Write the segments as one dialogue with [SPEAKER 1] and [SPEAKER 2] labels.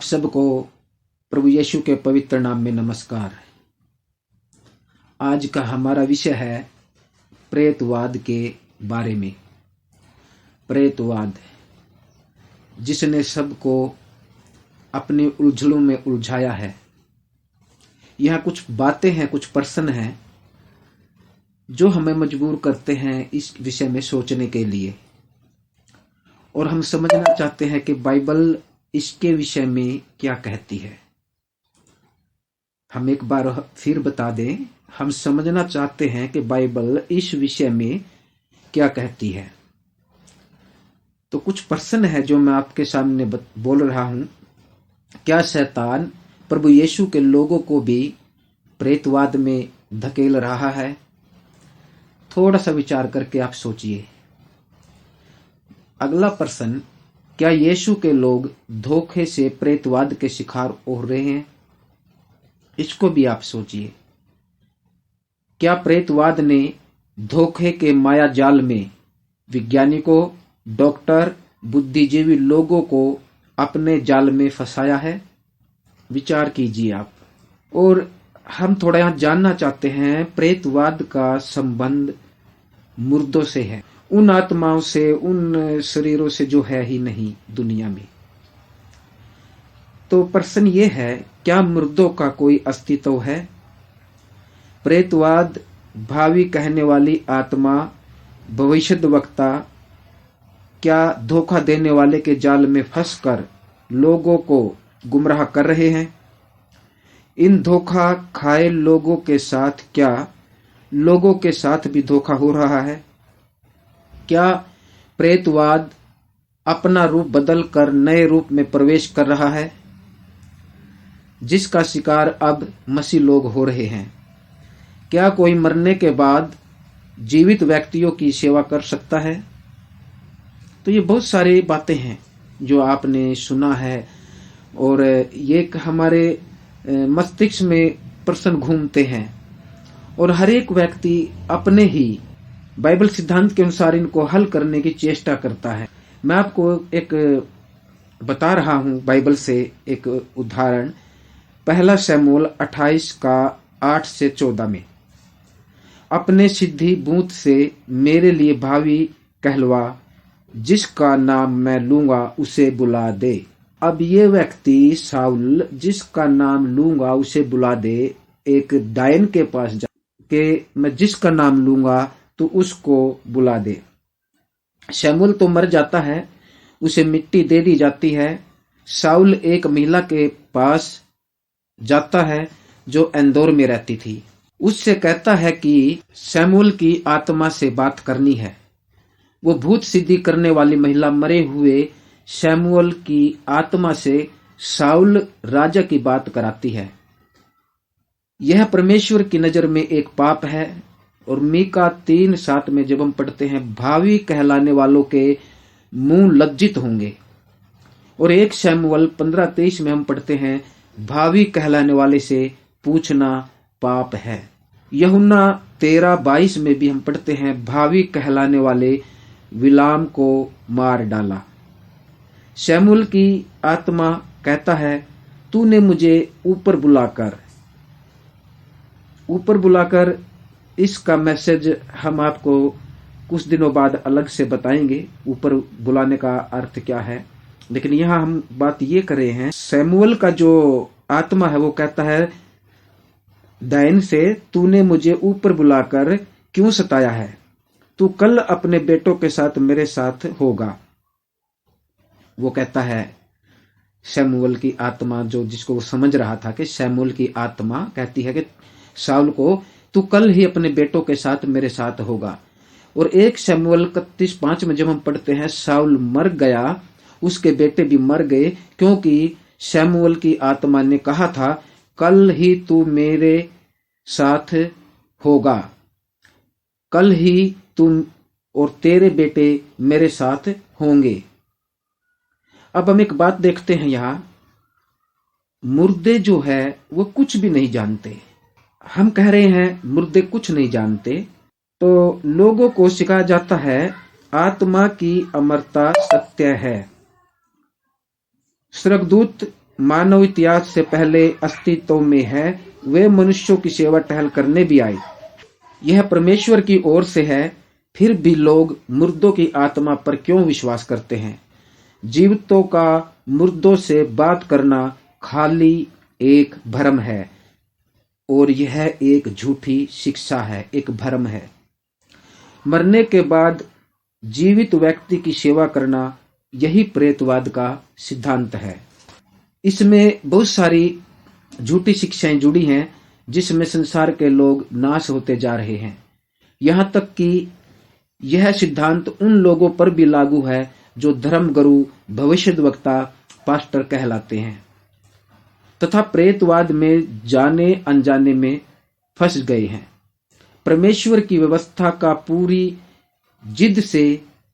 [SPEAKER 1] सबको प्रभु यीशु के पवित्र नाम में नमस्कार। आज का हमारा विषय है प्रेतवाद के बारे में। प्रेतवाद जिसने सबको अपनी उलझनों में उलझाया है। यहाँ कुछ बातें हैं, कुछ प्रश्न हैं जो हमें मजबूर करते हैं इस विषय में सोचने के लिए, और हम समझना चाहते हैं कि बाइबल इसके विषय में क्या कहती है। हम एक बार फिर बता दें, हम समझना चाहते हैं कि बाइबल इस विषय में क्या कहती है। तो कुछ प्रश्न है जो मैं आपके सामने बोल रहा हूं। क्या शैतान प्रभु यीशु के लोगों को भी प्रेतवाद में धकेल रहा है? थोड़ा सा विचार करके आप सोचिए। अगला प्रश्न, क्या यीशु के लोग धोखे से प्रेतवाद के शिकार हो रहे हैं? इसको भी आप सोचिए। क्या प्रेतवाद ने धोखे के माया जाल में वैज्ञानिकों, डॉक्टर, बुद्धिजीवी लोगों को अपने जाल में फंसाया है? विचार कीजिए आप। और हम थोड़ा यहां जानना चाहते हैं, प्रेतवाद का संबंध मुर्दों से है, उन आत्माओं से, उन शरीरों से जो है ही नहीं दुनिया में। तो प्रश्न ये है, क्या मुर्दों का कोई अस्तित्व है? प्रेतवाद भावी कहने वाली आत्मा, भविष्यद्वक्ता क्या धोखा देने वाले के जाल में फंसकर लोगों को गुमराह कर रहे हैं? इन धोखा खाए लोगों के साथ क्या लोगों के साथ भी धोखा हो रहा है? क्या प्रेतवाद अपना रूप बदल कर नए रूप में प्रवेश कर रहा है, जिसका शिकार अब मसीह लोग हो रहे हैं? क्या कोई मरने के बाद जीवित व्यक्तियों की सेवा कर सकता है? तो ये बहुत सारी बातें हैं जो आपने सुना है, और ये हमारे मस्तिष्क में प्रश्न घूमते हैं, और हर एक व्यक्ति अपने ही बाइबल सिद्धांत के अनुसार इनको हल करने की चेष्टा करता है। मैं आपको एक बता रहा हूं बाइबल से एक उदाहरण। पहला शमूएल 28 का 8 से 14 में, अपने सिद्धि बूत से मेरे लिए भावी कहलवा, जिसका नाम मैं लूंगा उसे बुला दे। अब ये व्यक्ति शाऊल, जिसका नाम लूंगा उसे बुला दे, एक डायन के पास जा के मैं जिसका नाम लूंगा तो उसको बुला दे। शमूएल तो मर जाता है, उसे मिट्टी दे दी जाती है। शाऊल एक महिला के पास जाता है जो एंदोर में रहती थी। उससे कहता है कि शमूएल की आत्मा से बात करनी है। वो भूत सिद्धि करने वाली महिला मरे हुए शमूएल की आत्मा से शाऊल राजा की बात कराती है। यह परमेश्वर की नजर में एक पाप है, और मीका 3:7 में जब हम पढ़ते हैं, भावी कहलाने वालों के मुंह लज्जित होंगे। और 1 शमूएल 15:23 में हम पढ़ते हैं, भावी कहलाने वाले से पूछना पाप है। यूहन्ना 13:22 में भी हम पढ़ते हैं, भावी कहलाने वाले बिलाम को मार डाला। शमूएल की आत्मा कहता है, तूने मुझे ऊपर बुलाकर इसका मैसेज हम आपको कुछ दिनों बाद अलग से बताएंगे, ऊपर बुलाने का अर्थ क्या है। लेकिन यहाँ हम बात ये कर रहे हैं, शमूएल का जो आत्मा है वो कहता है डायन से, तूने मुझे ऊपर बुलाकर क्यों सताया है? तू कल अपने बेटों के साथ मेरे साथ होगा। वो कहता है, शमूएल की आत्मा जो जिसको वो समझ रहा था कि शमूएल की आत्मा कहती है कि शाऊल को, तू कल ही अपने बेटों के साथ मेरे साथ होगा। और 1 शमूएल 31:5 में जब हम पढ़ते हैं, शाऊल मर गया, उसके बेटे भी मर गए, क्योंकि शमूएल की आत्मा ने कहा था, कल ही तू मेरे साथ होगा, कल ही तुम और तेरे बेटे मेरे साथ होंगे। अब हम एक बात देखते हैं, यहां मुर्दे जो है वो कुछ भी नहीं जानते। हम कह रहे हैं मुर्दे कुछ नहीं जानते, तो लोगों को सिखाया जाता है आत्मा की अमरता सत्य है। स्वर्गदूत मानव इतिहास से पहले अस्तित्व में है, वे मनुष्यों की सेवा टहल करने भी आए। यह परमेश्वर की ओर से है। फिर भी लोग मुर्दों की आत्मा पर क्यों विश्वास करते हैं? जीवितों का मुर्दों से बात करना खाली एक भ्रम है, और यह एक झूठी शिक्षा है, एक भ्रम है। मरने के बाद जीवित व्यक्ति की सेवा करना, यही प्रेतवाद का सिद्धांत है। इसमें बहुत सारी झूठी शिक्षाएं जुड़ी हैं, जिसमें संसार के लोग नाश होते जा रहे हैं। यहाँ तक कि यह सिद्धांत उन लोगों पर भी लागू है जो धर्मगुरु, भविष्यद्वक्ता, पास्टर कहलाते हैं तथा प्रेतवाद में जाने अनजाने में फंस गए हैं। परमेश्वर की व्यवस्था का पूरी जिद से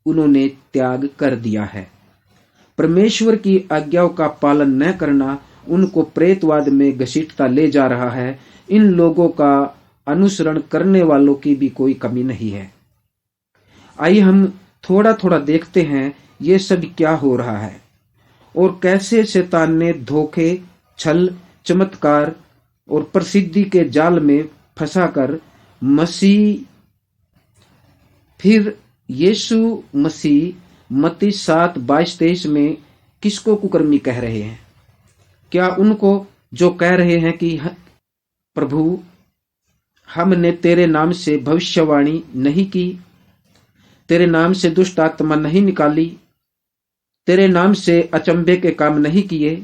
[SPEAKER 1] उन्होंने त्याग कर दिया है। परमेश्वर की आज्ञाओं का पालन न करना उनको प्रेतवाद में घसीटता ले जा रहा है। इन लोगों का अनुसरण करने वालों की भी कोई कमी नहीं है। आइए हम थोड़ा थोड़ा देखते हैं ये सब क्या हो रहा है और कैसे शैतान ने धोखे, छल, चमत्कार और प्रसिद्धि के जाल में फंसाकर फिर यीशु मसीह मत्ती 7:22-23 में किसको कुकर्मी कह रहे हैं? क्या उनको जो कह रहे हैं कि प्रभु, हमने तेरे नाम से भविष्यवाणी नहीं की, तेरे नाम से दुष्ट आत्मा नहीं निकाली, तेरे नाम से अचंभे के काम नहीं किए?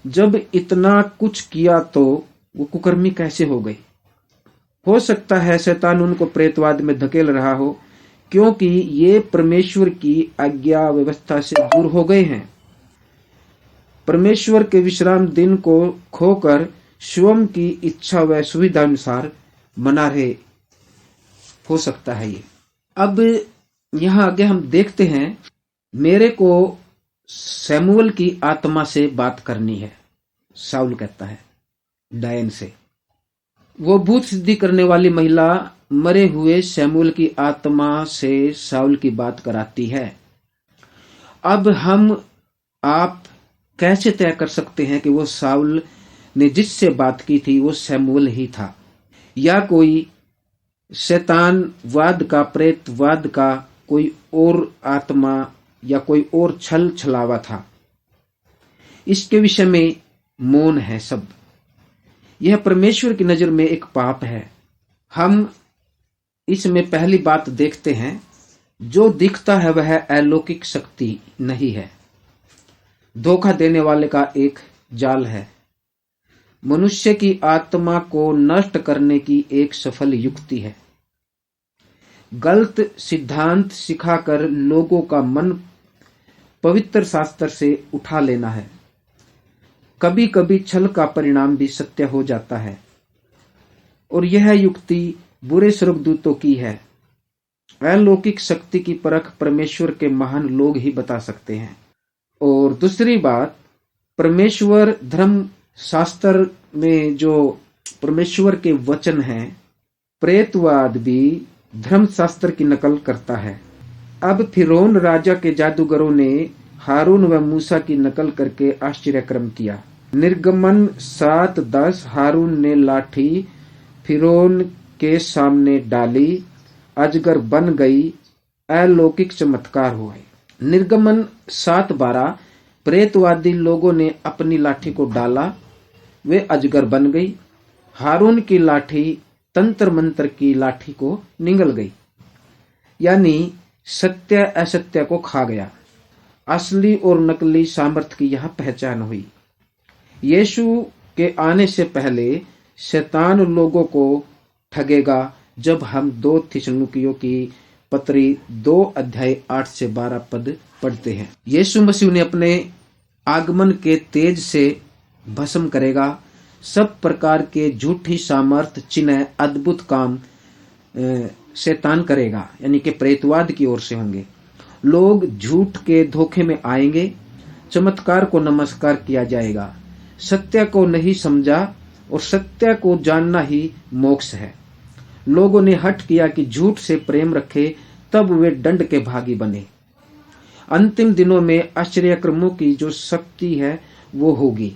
[SPEAKER 1] जब इतना कुछ किया तो वो कुकर्मी कैसे हो गई? हो सकता है शैतान उनको प्रेतवाद में धकेल रहा हो, क्योंकि ये परमेश्वर की आज्ञा व्यवस्था से दूर हो गए हैं। परमेश्वर के विश्राम दिन को खोकर स्वयं की इच्छा व सुविधा अनुसार मना रहे हो सकता है ये। अब यहाँ आगे हम देखते हैं, मेरे को शमूएल की आत्मा से बात करनी है, शाऊल कहता है डायन से। वो भूत सिद्धि करने वाली महिला मरे हुए शमूएल की आत्मा से शाऊल की बात कराती है। अब आप कैसे तय कर सकते हैं कि वो शाऊल ने जिससे बात की थी वो शमूएल ही था, या कोई शैतानवाद का, प्रेतवाद का कोई और आत्मा या कोई और छल छलावा था? इसके विषय में मौन है सब। यह परमेश्वर की नजर में एक पाप है। हम इसमें पहली बात देखते हैं, जो दिखता है वह अलौकिक शक्ति नहीं है, धोखा देने वाले का एक जाल है, मनुष्य की आत्मा को नष्ट करने की एक सफल युक्ति है। गलत सिद्धांत सिखाकर लोगों का मन पवित्र शास्त्र से उठा लेना है। कभी कभी छल का परिणाम भी सत्य हो जाता है, और यह युक्ति बुरे स्वर्गदूतों की है। अलौकिक शक्ति की परख परमेश्वर के महान लोग ही बता सकते हैं। और दूसरी बात, परमेश्वर धर्म शास्त्र में जो परमेश्वर के वचन हैं, प्रेतवाद भी धर्म शास्त्र की नकल करता है। अब फिरौन राजा के जादूगरों ने हारून व मूसा की नकल करके आश्चर्यक्रम किया। निर्गमन 7:10 हारून ने लाठी फिरौन के सामने डाली, अजगर बन गई, अलौकिक चमत्कार हुए। निर्गमन 7:12 प्रेतवादी लोगों ने अपनी लाठी को डाला, वे अजगर बन गई। हारून की लाठी तंत्र मंत्र की लाठी को निगल गई, यानी सत्य असत्य को खा गया। असली और नकली सामर्थ्य की यह पहचान हुई। यीशु के आने से पहले शैतान लोगों को ठगेगा। जब हम 2 थिस्सलुनीकियों की पत्री 2:8-12 पद पढ़ते हैं, यीशु मसीह ने अपने आगमन के तेज से भस्म करेगा। सब प्रकार के झूठी सामर्थ, चिन्ह, अद्भुत काम शैतान करेगा, यानी कि प्रेतवाद की ओर से होंगे। लोग झूठ के धोखे में आएंगे, चमत्कार को नमस्कार किया जाएगा। सत्य को नहीं समझा, और सत्य को जानना ही मोक्ष है। लोगों ने हठ किया कि झूठ से प्रेम रखे, तब वे दंड के भागी बने। अंतिम दिनों में आश्चर्यक्रमों की जो शक्ति है वो होगी।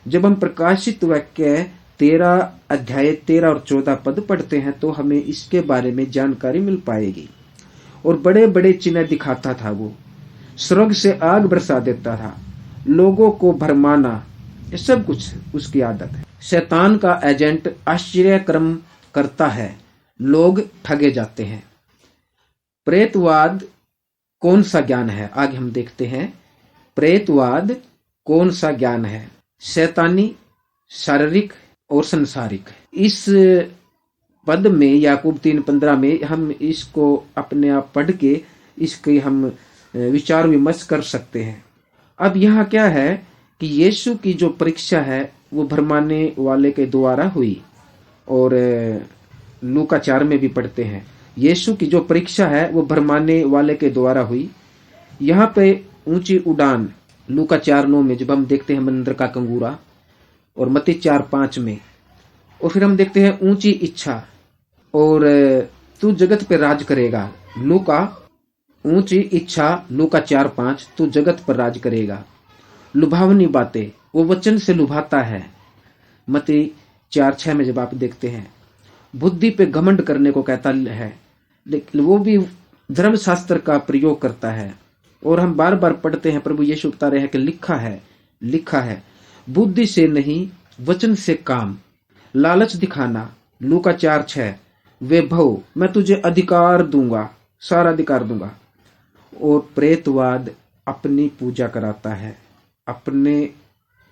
[SPEAKER 1] जब हम प्रकाशित वाक्य 13 अध्याय 13 और 14 पद पढ़ते हैं तो हमें इसके बारे में जानकारी मिल पाएगी। और बड़े बड़े चिन्ह दिखाता था, वो स्वर्ग से आग बरसा देता था, लोगों को भरमाना, ये सब कुछ उसकी आदत है। शैतान का एजेंट आश्चर्य कर्म करता है, लोग ठगे जाते हैं। प्रेतवाद कौन सा ज्ञान है? आगे हम देखते हैं प्रेतवाद कौन सा ज्ञान है। शैतानी, शारीरिक और संसारिक। इस पद में याकूब 3:15 में हम इसको अपने आप पढ़ के इसके हम विचार विमर्श कर सकते हैं। अब यहाँ क्या है कि यीशु की जो परीक्षा है वो भरमाने वाले के द्वारा हुई। और लूका 4 में भी पढ़ते हैं, यीशु की जो परीक्षा है वो भरमाने वाले के द्वारा हुई। यहाँ पे ऊंची उड़ान लूका 4:9 में जब हम देखते हैं मंदिर का कंगूरा, और मत्ती 4:5 में, और फिर हम देखते हैं ऊंची इच्छा, और तू जगत पे राज करेगा, लूका ऊंची इच्छा, लूका 4:5, तू जगत पर राज करेगा। लुभावनी बातें, वो वचन से लुभाता है, मत्ती 4:6 में जब आप देखते हैं। बुद्धि पे घमंड करने को कहता है, लेकिन वो भी धर्मशास्त्र का प्रयोग करता है। और हम बार बार पढ़ते हैं, प्रभु यीशु बता रहे हैं कि लिखा है बुद्धि से नहीं वचन से काम। लालच दिखाना, लूका 4:6, वैभव, मैं तुझे अधिकार दूंगा, सारा अधिकार दूंगा। और प्रेतवाद अपनी पूजा कराता है, अपने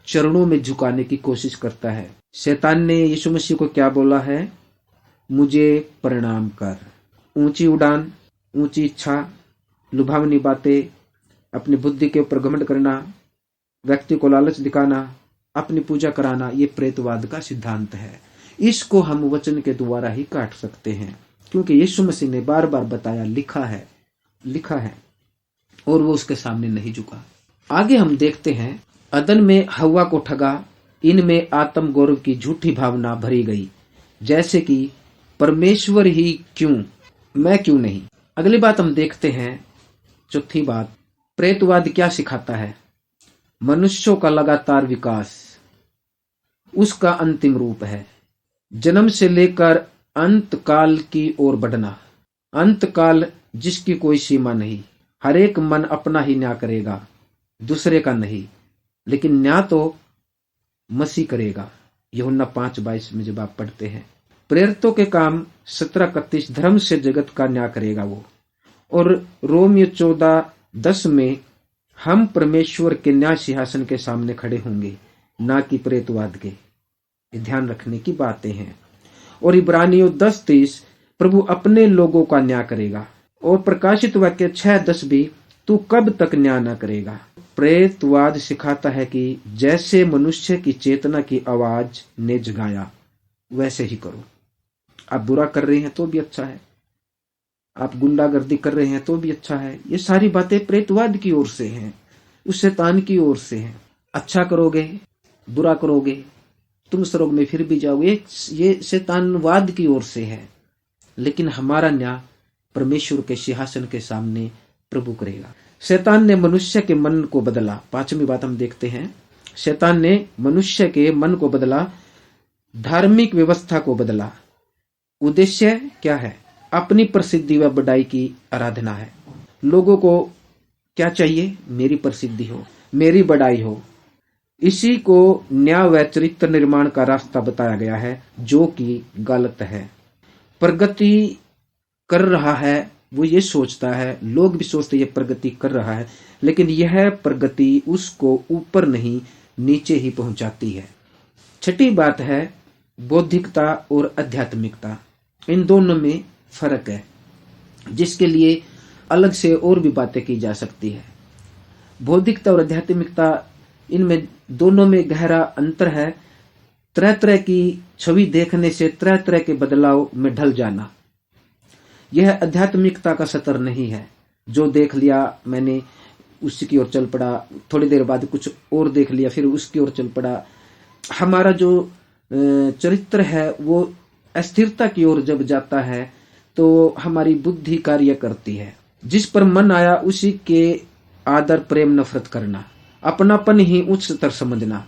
[SPEAKER 1] चरणों में झुकाने की कोशिश करता है। शैतान ने यीशु मसीह को क्या बोला है? मुझे प्रणाम कर। ऊंची उड़ान, ऊंची इच्छा, लुभावनी बातें, अपनी बुद्धि के ऊपर घमंड करना, व्यक्ति को लालच दिखाना, अपनी पूजा कराना, ये प्रेतवाद का सिद्धांत है। इसको हम वचन के द्वारा ही काट सकते हैं, क्योंकि यीशु मसीह ने बार बार बताया लिखा है, और वो उसके सामने नहीं झुका। आगे हम देखते हैं, अदन में हव्वा को ठगा, इनमें आत्म गौरव की झूठी भावना भरी गई, जैसे कि परमेश्वर ही क्यों, मैं क्यों नहीं। अगली बात हम देखते हैं, चौथी बात, प्रेतवाद क्या सिखाता है? मनुष्यों का लगातार विकास उसका अंतिम रूप है। जन्म से लेकर अंत काल की ओर बढ़ना। अंत काल जिसकी कोई सीमा नहीं। हर एक मन अपना ही न्याय करेगा, दूसरे का नहीं, लेकिन न्याय तो मसीह करेगा। यूहन्ना 5:22 में जब आप पढ़ते हैं, प्रेरितों के काम 17:31, धर्म से जगत का न्याय करेगा वो। और रोमियो 14:10 में हम परमेश्वर के न्याय सिंहासन के सामने खड़े होंगे, ना कि प्रेतवाद के। ध्यान रखने की बातें हैं। और इब्रानियों 10:30, प्रभु अपने लोगों का न्याय करेगा। और प्रकाशित वाक्य 6:10 भी, तू कब तक न्याय न करेगा। प्रेतवाद सिखाता है कि जैसे मनुष्य की चेतना की आवाज ने जगाया वैसे ही करो। आप बुरा कर रहे हैं तो भी अच्छा है, आप गुंडागर्दी कर रहे हैं तो भी अच्छा है। ये सारी बातें प्रेतवाद की ओर से हैं, उस शैतान की ओर से हैं। अच्छा करोगे, बुरा करोगे, तुम स्वर्ग में फिर भी जाओगे, ये शैतानवाद की ओर से है। लेकिन हमारा न्याय परमेश्वर के सिंहासन के सामने प्रभु करेगा। शैतान ने मनुष्य के मन को बदला। 5वीं बात हम देखते हैं, शैतान ने मनुष्य के मन को बदला, धार्मिक व्यवस्था को बदला। उद्देश्य क्या है? अपनी प्रसिद्धि व बढ़ाई की आराधना है। लोगों को क्या चाहिए? मेरी प्रसिद्धि हो, मेरी बढ़ाई हो। इसी को न्याय व चरित्र निर्माण का रास्ता बताया गया है, जो कि गलत है। प्रगति कर रहा है, वो ये सोचता है, लोग भी सोचते ये प्रगति कर रहा है, लेकिन यह प्रगति उसको ऊपर नहीं नीचे ही पहुंचाती है। छठी बात है बौद्धिकता और आध्यात्मिकता। इन दोनों में फर्क है, जिसके लिए अलग से और भी बातें की जा सकती है। बौद्धिकता और आध्यात्मिकता, इनमें दोनों में गहरा अंतर है। तरह तरह की छवि देखने से तरह तरह के बदलाव में ढल जाना, यह आध्यात्मिकता का सतर नहीं है। जो देख लिया मैंने उसी की ओर चल पड़ा, थोड़ी देर बाद कुछ और देख लिया, फिर उसकी ओर चल पड़ा। हमारा जो चरित्र है वो अस्थिरता की ओर जब जाता है तो हमारी बुद्धि कार्य करती है। जिस पर मन आया उसी के आदर प्रेम नफरत करना, अपनापन ही उच्च स्तर समझना।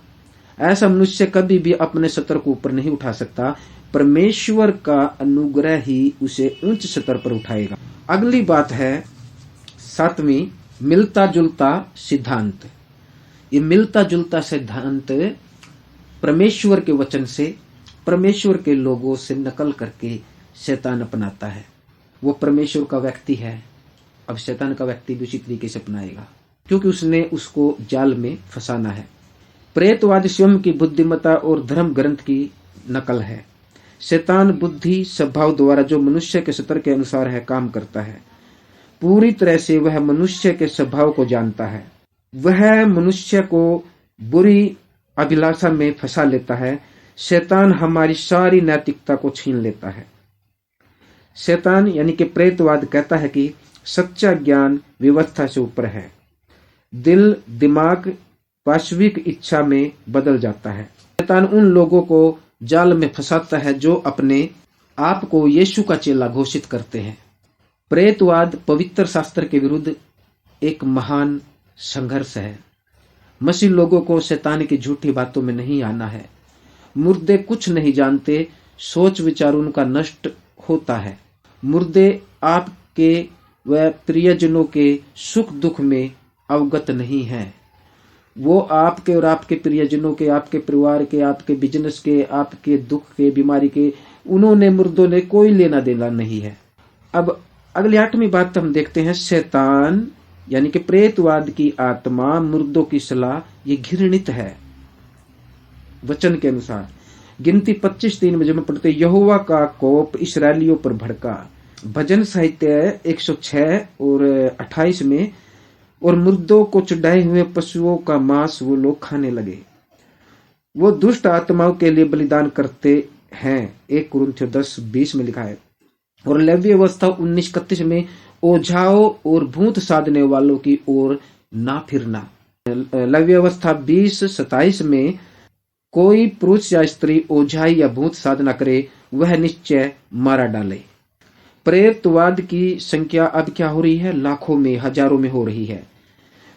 [SPEAKER 1] ऐसा मनुष्य कभी भी अपने स्तर को ऊपर नहीं उठा सकता। परमेश्वर का अनुग्रह ही उसे उच्च स्तर पर उठाएगा। अगली बात है 7वीं, मिलता जुलता सिद्धांत। ये मिलता जुलता सिद्धांत परमेश्वर के वचन से, परमेश्वर के लोगों से नकल करके शैतान अपनाता है। वो परमेश्वर का व्यक्ति है, अब शैतान का व्यक्ति भी उसी तरीके से अपनाएगा, क्योंकि उसने उसको जाल में फंसाना है। प्रेतवाद स्वयं की बुद्धिमत्ता और धर्म ग्रंथ की नकल है। शैतान बुद्धि स्वभाव द्वारा जो मनुष्य के स्तर के अनुसार है काम करता है। पूरी तरह से वह मनुष्य के स्वभाव को जानता है। वह मनुष्य को बुरी अभिलाषा में फंसा लेता है। शैतान हमारी सारी नैतिकता को छीन लेता है। शैतान यानी कि प्रेतवाद कहता है कि सच्चा ज्ञान व्यवस्था से ऊपर है। दिल दिमाग वास्तविक इच्छा में बदल जाता है। शैतान उन लोगों को जाल में फंसाता है जो अपने आप को यीशु का चेला घोषित करते हैं। प्रेतवाद पवित्र शास्त्र के विरुद्ध एक महान संघर्ष है। मसीह लोगों को शैतान की झूठी बातों में नहीं आना है। मुर्दे कुछ नहीं जानते, सोच विचार उनका नष्ट होता है। मुर्दे आपके व प्रियजनों के सुख दुख में अवगत नहीं हैं। वो आपके और आपके प्रियजनों के, आपके परिवार के, आपके बिजनेस के, आपके दुख के, बीमारी के, उन्होंने मुर्दों ने कोई लेना देना नहीं है। अब अगली 8वीं बात हम देखते हैं, शैतान यानी कि प्रेतवाद की आत्मा मुर्दों की सलाह ये घृणित है। वचन के अनुसार गिनती 25:3 में जब हम पढ़ते, यहोवा का कोप इस्राएलियों पर भड़का। भजन साहित्य 106 और 28 में, और मुर्दों को चढ़ाए हुए पशुओं का मांस वो लोग खाने लगे। वो दुष्ट आत्माओं के लिए बलिदान करते हैं, 1 कुरिन्थियों 10:20 में लिखा है। और लेवी अवस्था 19:31 में, ओझाओं और भूत साधने वालों की ओर ना फिरना। लेवी अवस्था 20:27 में, कोई पुरुष या स्त्री ओझाई या भूत साधना करे वह निश्चय मारा डाले। प्रेतवाद की संख्या अब क्या हो रही है? लाखों में, हजारों में हो रही है।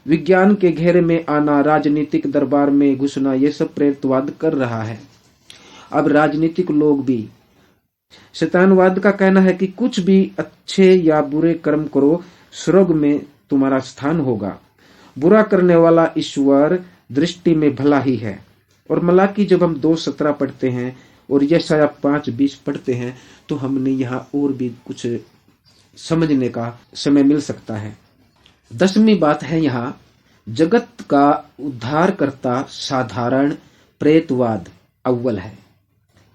[SPEAKER 1] विज्ञान के घेरे में आना, राजनीतिक दरबार में घुसना, ये सब प्रेतवाद कर रहा है। अब राजनीतिक लोग भी, शैतानवाद का कहना है कि कुछ भी अच्छे या बुरे कर्म करो, स्वर्ग में तुम्हारा स्थान होगा। बुरा करने वाला ईश्वर दृष्टि में भला ही है। और मलाकी जब हम 2:17 पढ़ते हैं और यशायाह 5:20 पढ़ते हैं तो हमने यहाँ और भी कुछ समझने का समय मिल सकता है। 10वीं बात है यहाँ, जगत का उद्धारकर्ता साधारण प्रेतवाद अव्वल है।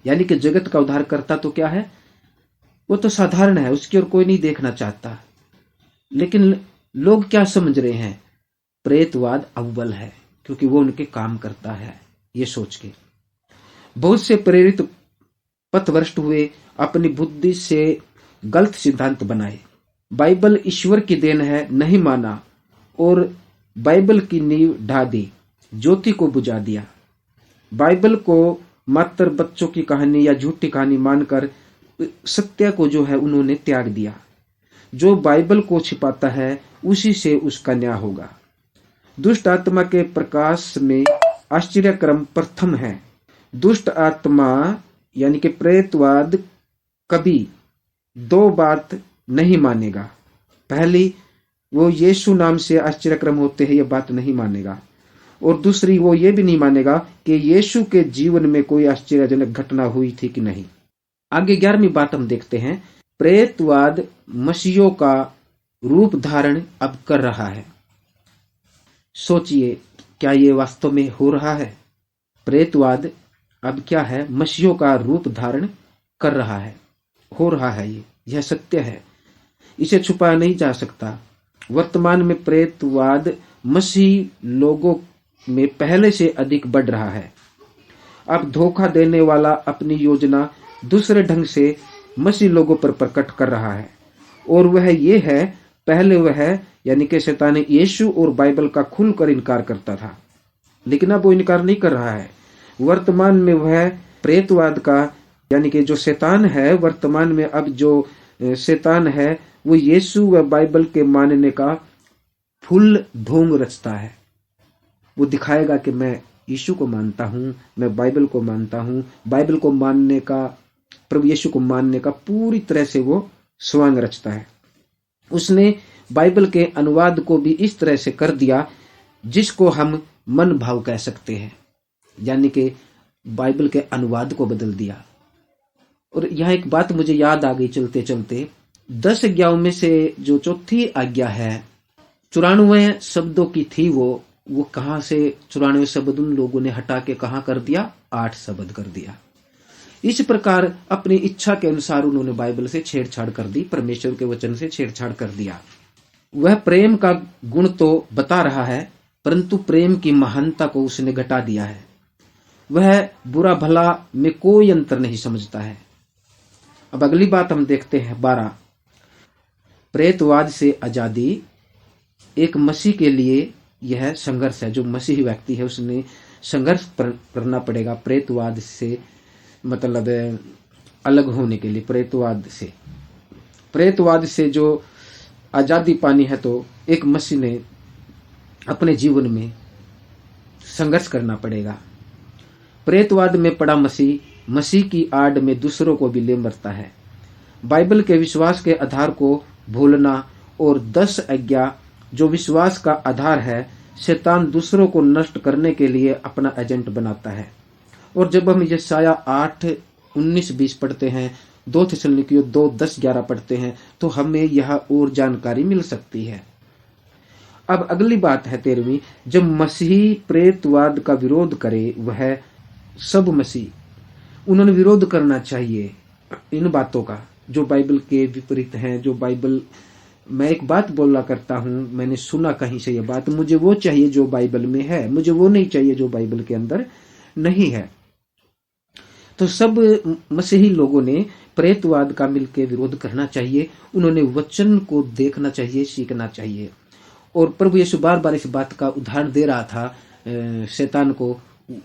[SPEAKER 1] यानी कि जगत का उद्धारकर्ता तो क्या है? वो तो साधारण है, उसकी ओर कोई नहीं देखना चाहता। लेकिन लोग क्या समझ रहे हैं? प्रेतवाद अव्वल है, क्योंकि वो उनके काम करता है, ये सोच के। बहुत से प्रेरित पथभ्रष्ट हुए, अपनी बुद्धि से गलत सिद्धांत बनाए। बाइबल ईश्वर की देन है नहीं माना, और बाइबल की नींव ढा दी, ज्योति को बुझा दिया। बाइबल को मात्र बच्चों की कहानी या झूठी कहानी मानकर सत्य को जो है उन्होंने त्याग दिया। जो बाइबल को छिपाता है उसी से उसका न्याय होगा। दुष्ट आत्मा के प्रकाश में आश्चर्यक्रम प्रथम है। दुष्ट आत्मा यानी कि प्रेतवाद कभी 2 बात नहीं मानेगा। पहली, वो यीशु नाम से आश्चर्यक्रम होते हैं, ये बात नहीं मानेगा। और दूसरी, वो ये भी नहीं मानेगा कि यीशु के जीवन में कोई आश्चर्यजनक घटना हुई थी कि नहीं। आगे 11वीं बात हम देखते हैं, प्रेतवाद मसीहों का रूप धारण अब कर रहा है। सोचिए, क्या ये वास्तव में हो रहा है? प्रेतवाद अब क्या है? मसीहों का रूप धारण कर रहा है, हो रहा है। यह सत्य है, इसे छुपाया नहीं जा सकता। वर्तमान में प्रेतवाद मसीह लोगों में पहले से अधिक बढ़ रहा है। अब धोखा देने वाला अपनी योजना दूसरे ढंग से मसीह लोगों पर प्रकट कर रहा है, और वह ये है, पहले वह यानी कि शैतान यीशु और बाइबल का खुलकर इनकार करता था, लेकिन अब वो इनकार नहीं कर रहा है। वर्तमान में वह प्रेतवाद का यानी कि जो शैतान है, वर्तमान में अब जो शैतान है वो यीशु व बाइबल के मानने का फुल ढोंग रचता है। वो दिखाएगा कि मैं यीशु को मानता हूँ, मैं बाइबल को मानता हूँ। बाइबल को मानने का, प्रभु यीशु को मानने का पूरी तरह से वो स्वांग रचता है। उसने बाइबल के अनुवाद को भी इस तरह से कर दिया जिसको हम मन भाव कह सकते हैं, यानी कि बाइबल के अनुवाद को बदल दिया। और यह एक बात मुझे याद आ गई चलते चलते, 10 आज्ञाओं में से जो चौथी आज्ञा है 94 शब्दों की थी, वो कहां से 94 शब्द उन लोगों ने हटा के कहां कर दिया, 8 शब्द कर दिया। इस प्रकार अपनी इच्छा के अनुसार उन्होंने बाइबल से छेड़छाड़ कर दी, परमेश्वर के वचन से छेड़छाड़ कर दिया। वह प्रेम का गुण तो बता रहा है, परंतु प्रेम की महानता को उसने घटा दिया है। वह बुरा भला में कोई अंतर नहीं समझता है। अब अगली बात हम देखते हैं 12, प्रेतवाद से आजादी। एक मसीह के लिए यह संघर्ष है। जो मसीही व्यक्ति है उसने संघर्ष करना पड़ेगा प्रेतवाद से, मतलब अलग होने के लिए। प्रेतवाद से जो आजादी पानी है तो एक मसीह ने अपने जीवन में संघर्ष करना पड़ेगा। प्रेतवाद में पड़ा मसीह की आड़ में दूसरों को भी ले मरता है। बाइबल के विश्वास के आधार को भूलना और 10 आज्ञा जो विश्वास का आधार है, शैतान दूसरों को नष्ट करने के लिए अपना एजेंट बनाता है। और जब हम यशाया 8:19-20 पढ़ते हैं, 2 थिस्सलुनीकियों 2:10-11 पढ़ते हैं, तो हमें यह और जानकारी मिल सकती है। अब अगली बात है 13वीं, जब मसीही प्रेतवाद का विरोध करे, वह सब मसीह, उन्होंने विरोध करना चाहिए इन बातों का जो बाइबल के विपरीत हैं। जो बाइबल, मैं एक बात बोला करता हूं, मैंने सुना कहीं से यह बात, मुझे वो चाहिए जो बाइबल में है, मुझे वो नहीं चाहिए जो बाइबल के अंदर नहीं है। तो सब मसीही लोगों ने प्रेतवाद का मिलकर विरोध करना चाहिए। उन्होंने वचन को देखना चाहिए, सीखना चाहिए। और प्रभु यीशु बार बार इस बात का उदाहरण दे रहा था शैतान को,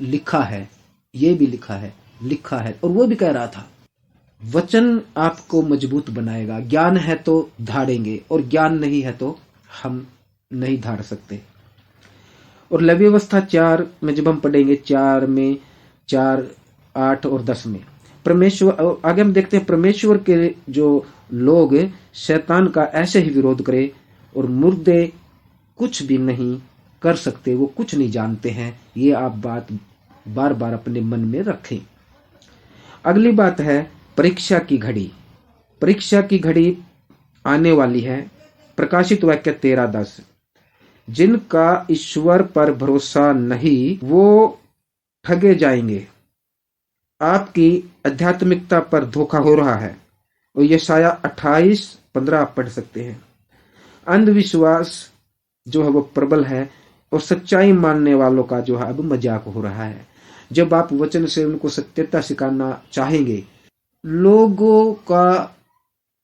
[SPEAKER 1] लिखा है, ये भी लिखा है। और वो भी कह रहा था वचन आपको मजबूत बनाएगा। ज्ञान है तो धाड़ेंगे, और ज्ञान नहीं है तो हम नहीं धाड़ सकते। और लवी अवस्था 4 में जब हम पढ़ेंगे, 4 में 4, 8 और 10 में परमेश्वर, आगे हम देखते हैं परमेश्वर के जो लोग शैतान का ऐसे ही विरोध करे, और मुर्दे कुछ भी नहीं कर सकते, वो कुछ नहीं जानते हैं। ये आप बात बार बार अपने मन में रखें। अगली बात है परीक्षा की घड़ी। परीक्षा की घड़ी आने वाली है। प्रकाशित वाक्य 13:10, जिनका ईश्वर पर भरोसा नहीं वो ठगे जाएंगे। आपकी आध्यात्मिकता पर धोखा हो रहा है। और यशाया 28:15 आप पढ़ सकते हैं। अंधविश्वास जो है वो प्रबल है, और सच्चाई मानने वालों का जो है अब मजाक हो रहा है। जब आप वचन से उनको सत्यता सिखाना चाहेंगे, लोगों का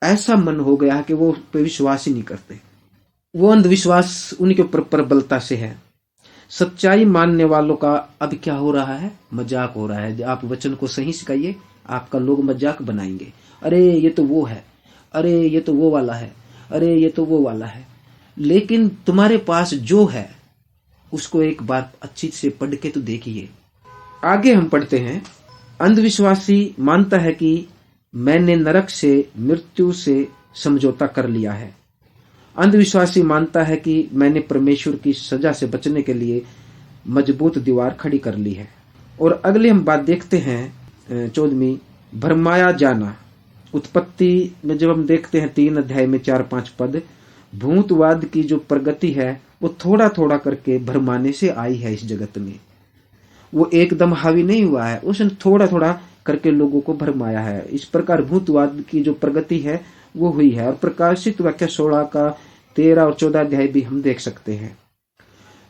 [SPEAKER 1] ऐसा मन हो गया है कि वो पे विश्वास ही नहीं करते। वो अंधविश्वास उनके ऊपर प्रबलता से है। सच्चाई मानने वालों का अब क्या हो रहा है, मजाक हो रहा है। आप वचन को सही सिखाइए, आपका लोग मजाक बनाएंगे। अरे ये तो वो है, अरे ये तो वो वाला है, अरे ये तो वो वाला है। लेकिन तुम्हारे पास जो है उसको एक बार अच्छी से पढ़ के तो देखिए। आगे हम पढ़ते हैं, अंधविश्वासी मानता है कि मैंने नरक से, मृत्यु से समझौता कर लिया है। अंधविश्वासी मानता है कि मैंने परमेश्वर की सजा से बचने के लिए मजबूत दीवार खड़ी कर ली है। और अगली हम बात देखते हैं 14वीं, भरमाया जाना। उत्पत्ति में जब हम देखते हैं 3 अध्याय में 4-5 पद, भूतवाद की जो प्रगति है वो थोड़ा थोड़ा करके भरमाने से आई है इस जगत में। वो एकदम हावी नहीं हुआ है, उसने थोड़ा थोड़ा करके लोगों को भरमाया है। इस प्रकार भूतवाद की जो प्रगति है वो हुई है। और प्रकाशित वाक्य 16 का 13 और 14 अध्याय भी हम देख सकते हैं।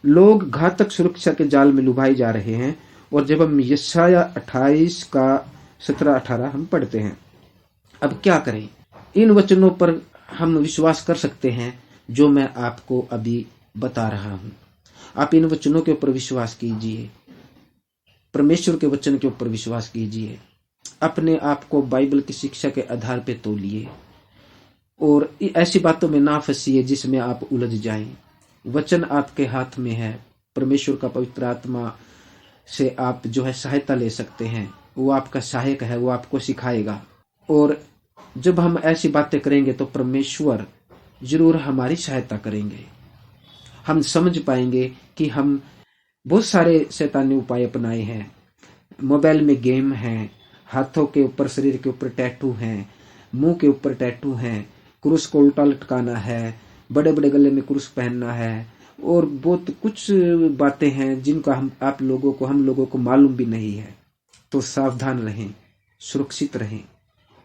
[SPEAKER 1] लोग घातक सुरक्षा के जाल में लुभाए जा रहे हैं। और जब हम यशाया 28 का 17-18 हम पढ़ते हैं, अब क्या करें? इन वचनों पर हम विश्वास कर सकते हैं जो मैं आपको अभी बता रहा हूं। आप इन वचनों के ऊपर विश्वास कीजिए, परमेश्वर के वचन के ऊपर विश्वास कीजिए, अपने आप को बाइबल की शिक्षा के आधार पर तोलिए, और ऐसी बातों में ना फंसिए जिसमें आप उलझ जाएं। वचन आपके हाथ में है, परमेश्वर का पवित्र आत्मा से आप जो है सहायता ले सकते हैं। वो आपका सहायक है, वो आपको सिखाएगा। और जब हम ऐसी बातें करेंगे तो परमेश्वर जरूर हमारी सहायता करेंगे। हम समझ पाएंगे कि हम बहुत सारे शैतानी उपाय अपनाए हैं। मोबाइल में गेम हैं, हाथों के ऊपर, शरीर के ऊपर टैटू हैं, मुंह के ऊपर टैटू हैं, क्रूस को उल्टा लटकाना है, बड़े बड़े गले में क्रूस पहनना है, और बहुत कुछ बातें हैं जिनका हम लोगों को मालूम भी नहीं है। तो सावधान रहें, सुरक्षित रहें,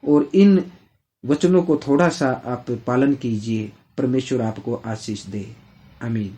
[SPEAKER 1] और इन वचनों को थोड़ा सा आप पालन कीजिए। परमेश्वर आपको आशीष दे। आमीन।